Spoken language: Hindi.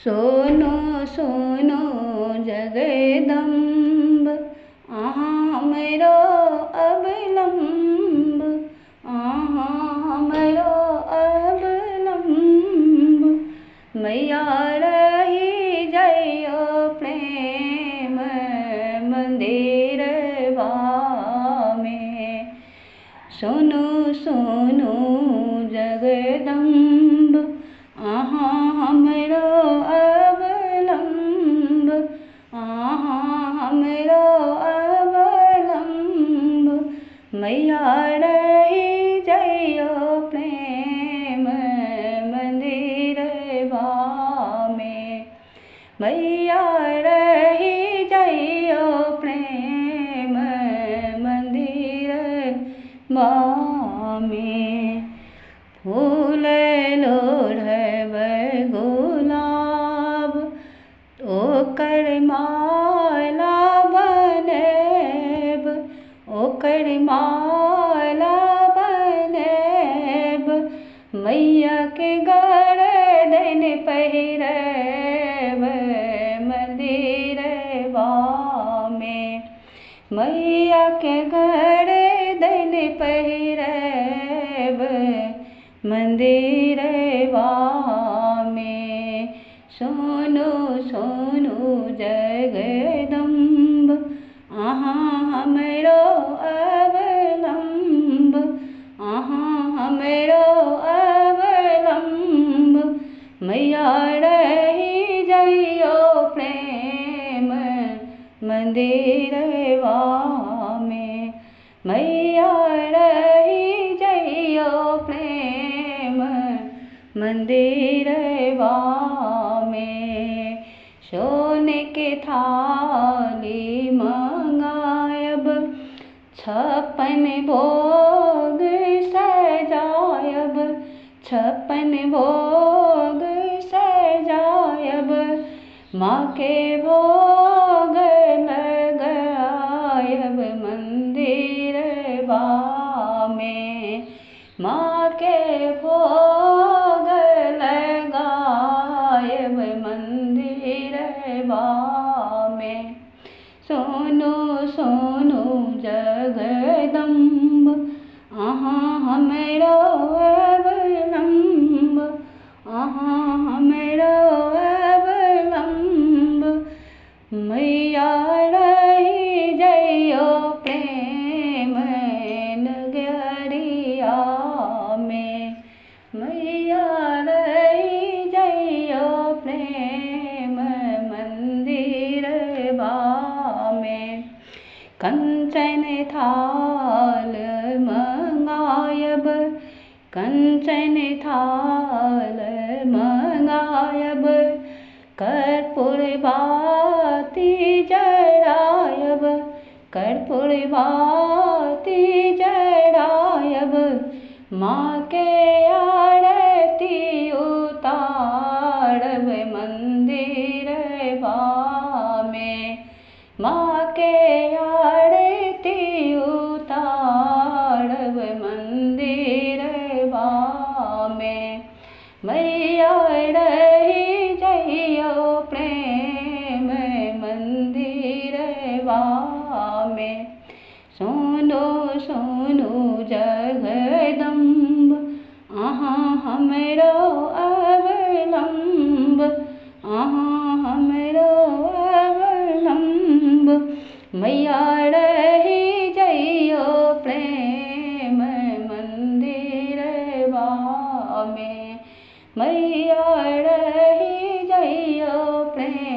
सोनो सोनो जगदम्ब अहाँ हमरो अवलंब, अहाँ हमरो अवलंब। मैया रही जइयो प्रेम मंदिरवा में। सोनो सोनो जगदम्ब अहाँ हमरो अवलंब, अहाँ हमरो अवलंब। मैया रही जइयो प्रेम मंदिरवा में। मैया रही जइयो प्रेम मंदिरवा में। फूल लोढ़ब गुलाब ओकर माला बनेब, ओकर माला बनेब। मैया के गरदन पहिरब मंदिरवा में। मैया के गरदन पहिरब मंदिरवा में। सोनो सोनो जगदम्ब अहाँ हमरो अवलंब, अहाँ हमरो अवलंब। मैया रही जइयो प्रेम मंदिरवा में। मैया रही जइयो प्रेम मंदिरवा में। सोने के थाली मंगायब 56 भोग सजायब, 56 भोग सजायब। माँ के भोग लगायब मंदिरवा में। माँ के भोग लगायब मंदिरवा में। सोनो सोनो जगदम्ब अहाँ हमरो अवलंब, अहाँ हमरो अवलंब। मैया रही जइयो प्रेम नगरिया में। मैया रही जइयो प्रेम मंदिरवा में। कंचन थाल मंगायब, कंचन थाल मंगायब। कर्पूर बाती जरायब, कर्पूर बाती जरायब। माँ के आरती उतारब मंदिरवा में। माँ के आरती उतारब मंदिरवा में। मैया रही जइयो प्रेम मंदिरवा में। सोनो सोनो जगदम्ब अहाँ हमरो अवलंब, अहाँ हमरो अवलंब। मैया रही जइयो प्रेम मंदिरवा में। मैया रही जइयो प्रेम